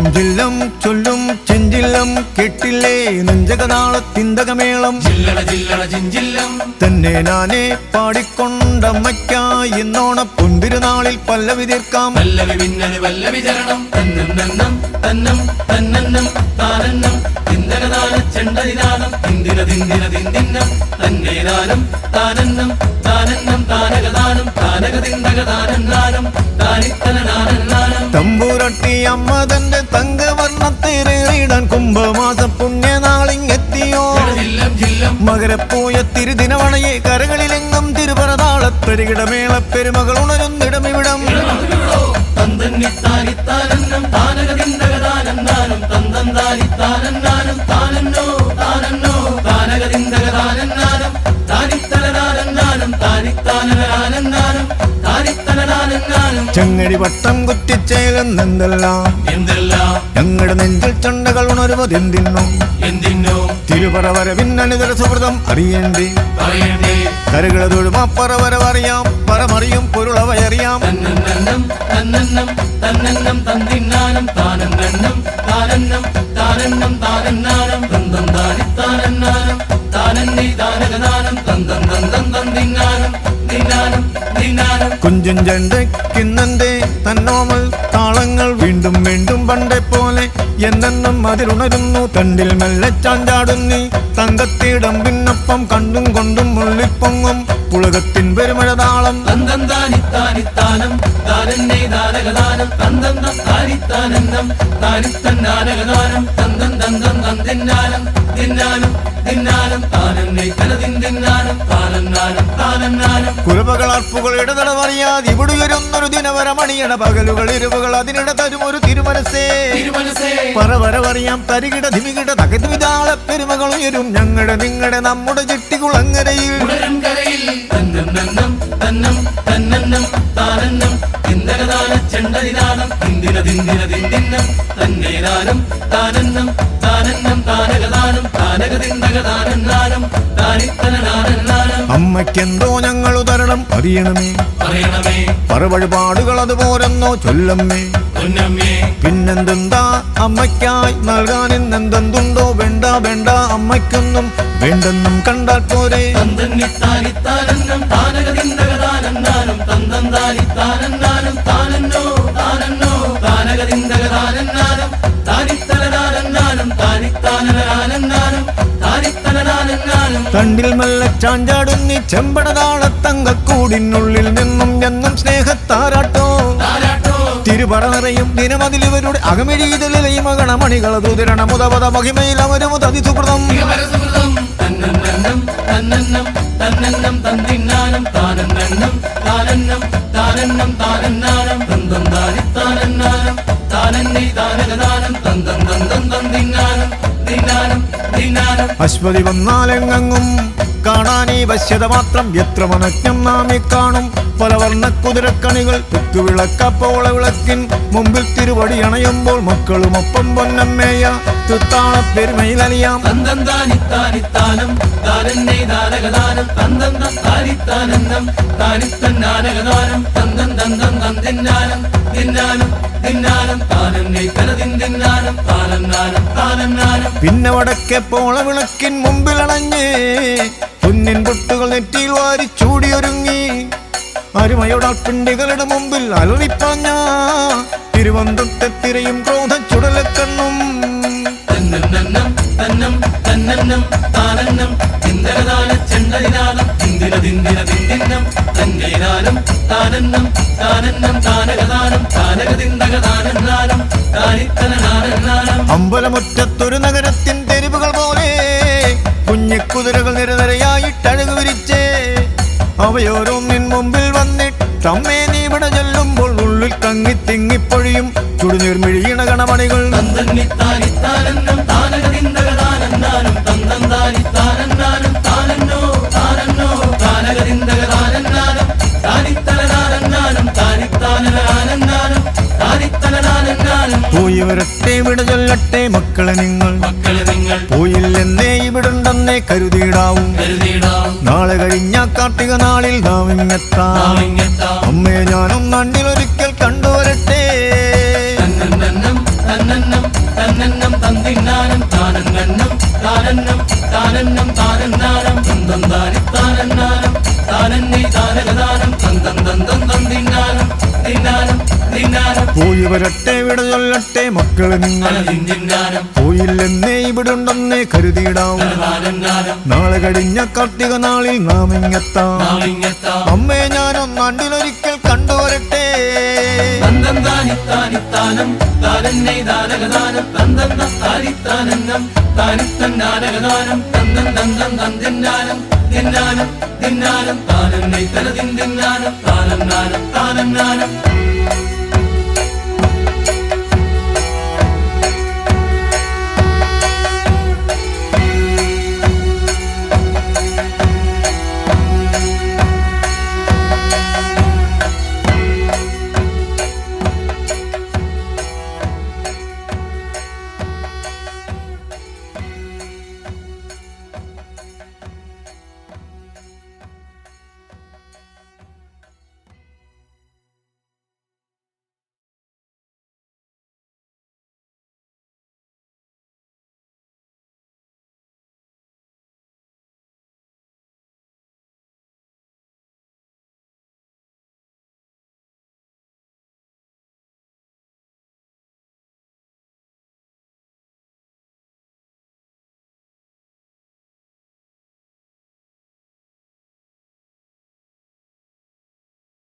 ജില്ലം ജില്ലം ചൊല്ലും ചെഞ്ചില്ലം കേട്ടില്ലേ നെഞ്ചകനാളത്തിന്തകമേളം തന്നെ നാനേ പാടിക്കൊണ്ടമ്മയ്ക്കായി ഇന്നോണ പൊൻതിരുനാളിൽ പല്ലവി തീർക്കാം. തമ്പൂരട്ടി അമ്മ തന്റെ തങ്കവർണ്ണത്തേറിയിടാൻ കുംഭമാസ പുണ്യനാളിങ്ങെത്തിയോ. മകരപ്പോയ തിരുദിനവണയെ കരകളിലെങ്ങും തിരുപറതാളത്തരികിടമേള പെരുമകൾ ഉണരുന്നിടമിവിടം. ചെങ്ങടി വട്ടം കുറ്റിച്ചേലുന്നെന്തെല്ലാം ഞങ്ങളുടെ നെഞ്ചിൽ ചണ്ടകൾ ഉണരുവതെന്തിന്നോ. തിരുപറ വരവിന്നനുതര സുഹൃതം അറിയേണ്ടേ കരകള തൊഴുമാപ്പറ വരവറിയാം പരമറിയും പൊരുളവയറിയാം. കുഞ്ചും ചെണ്ടയ്ക്കിന്നന്റെ തന്നോമൽ താളങ്ങൾ വീണ്ടും വീണ്ടും പണ്ടേ പോലെ എന്നെന്നും അതിലുണരുന്നു. തണ്ടിൽ മെല്ലെ ചാഞ്ചാടുന്നീ തങ്കത്തിടം പിന്നൊപ്പം കണ്ടും കൊണ്ടും മുള്ളിപ്പൊങ്ങും പുളകത്തിൻ പെരുമഴ താളം. കുലപകളർപ്പുകൾ ഇടതടവറിയാതെ ഇവിടുയരുന്നൊരു ദിനവരമണിയണ പകലുകൾ ഇരുവുകൾ അതിനിട തരും ഒരു തിരുമനസേ. പറവരവറിയാം തരികിട ധിമികിട തകതിവിതാള പെരുമകൾ ഉയരും ഞങ്ങളുടെ നിങ്ങളുടെ നമ്മുടെ ചിട്ടികുളങ്ങരയിൽ. അമ്മയ്ക്കെന്തോ ഞങ്ങൾ ഉദരണം അറിയണമേ പറവഴിപാടുകൾ അതുപോരെന്നോ ചൊല്ലമ്മേ. പിന്നെന്തെന്താ അമ്മയ്ക്കായി നൽകാൻ ഇന്നെന്തെന്തുണ്ടോ. വേണ്ട വേണ്ട അമ്മയ്ക്കൊന്നും വേണ്ടെന്നും കണ്ടാൽ പോരെ. തണ്ടിൽ മെല്ലെ ചാഞ്ചാടുന്നി ചെമ്പടതാളത്തങ്കക്കൂടിനുള്ളിൽ നിന്നും എന്നും സ്നേഹത്താരാട്ടോ. തിരുപറ നിറയും ദിനമതിലിവരുടെ അകമിഴീതലിലെയും മകണമണികൾ തുതിരണ മുതപത മഹിമയിൽ അവരുമുത് അതിസുഹൃതം. അശ്വതി വന്നാലെങ്ങും കാണാനീ വശ്യത മാത്രം എത്ര മനജ്ഞം നാമി കാണും. പല വർണ്ണ കുതിരക്കണികൾ തുക്കുവിളക്കപ്പോള വിളക്കിൻ മുമ്പിൽ തിരുവടി അണയുമ്പോൾ മക്കളുമൊപ്പം പൊന്നമ്മേയ തുത്താള പെരുമയിലറിയാം. പിന്നെ വടക്കെ പോള വിളക്കിൻ മുമ്പിൽ അണഞ്ഞേ പൊന്നിൻ പൊട്ടുകൾ നെറ്റിയിൽ വാരി ചൂടിയൊരുങ്ങി അരുമയോടാൽ പിണ്ടികളുടെ മുമ്പിൽ അലറിപ്പാഞ്ഞ തിരുവന്തത്തെ തിരയും ക്രോധ ചുടലക്കണ്ണും. അമ്പലമുറ്റത്തൊരു നഗരത്തിൻ തെരുവുകൾ പോലെ കുഞ്ഞിക്കുതിരകൾ നിരനിരയായിട്ടഴകു വിരിച്ചേ അവയോരോന്നിൻ മുമ്പിൽ വന്നിട്ടമ്മേ നീ ഇവിടെ ചെല്ലുമ്പോൾ ഉള്ളിൽ തങ്ങി തിങ്ങിപ്പൊഴിയും ചുടുനീർമിഴിയണ കണമണികൾ. പോയി വരട്ടെ വിട ചൊല്ലട്ടെ മക്കളെ നിങ്ങൾ പോയില്ലെന്നേ ഇവിടുണ്ടെന്നേ കരുതിയിടാവും. നാളെ കഴിഞ്ഞ കാർത്തിക നാളിൽ നാവിങ്ങെത്താം. അമ്മയെ ഞാനും നണ്ടിലൊരിക്കൽ കണ്ടുവരട്ടെ. തിന്നാനം താനന്നം താനന്നം താനന്നം താനന്നാനം തന്തം താനി താനന്നാനം താനന്നൈ താനകദാനം തന്തം തന്തം തന്തിന്നാനം തിന്നാനം തിന്നാനം പോയി വരട്ടെ വിട ചൊല്ലട്ടെ മക്കള് നിങ്ങൾ തിന്നാനം പോയില്ലെന്നേ ഇവിടുണ്ടെന്നേ കരുതിയിടാവും നാളെ കഴിഞ്ഞ കാർത്തിക നാളിൽ നാം ഇങ്ങെത്താം അമ്മേ ഞാനൊന്നാണ്ടിലൊരിക്കൽ കണ്ടുവരട്ടെ തന്തം താനി താനിത്താനം താനന്നൈ താനകദാനം തന്തം താനിത്താനന്നം താനിത്തന്നാനകദാനം തന്തം തന്തം തന്തിന്നാനം തിന്നാനം തിന്നാനം താനന്നൈ തനതിൻ തിന്നാനം താനന്നാനം താനന്നാനം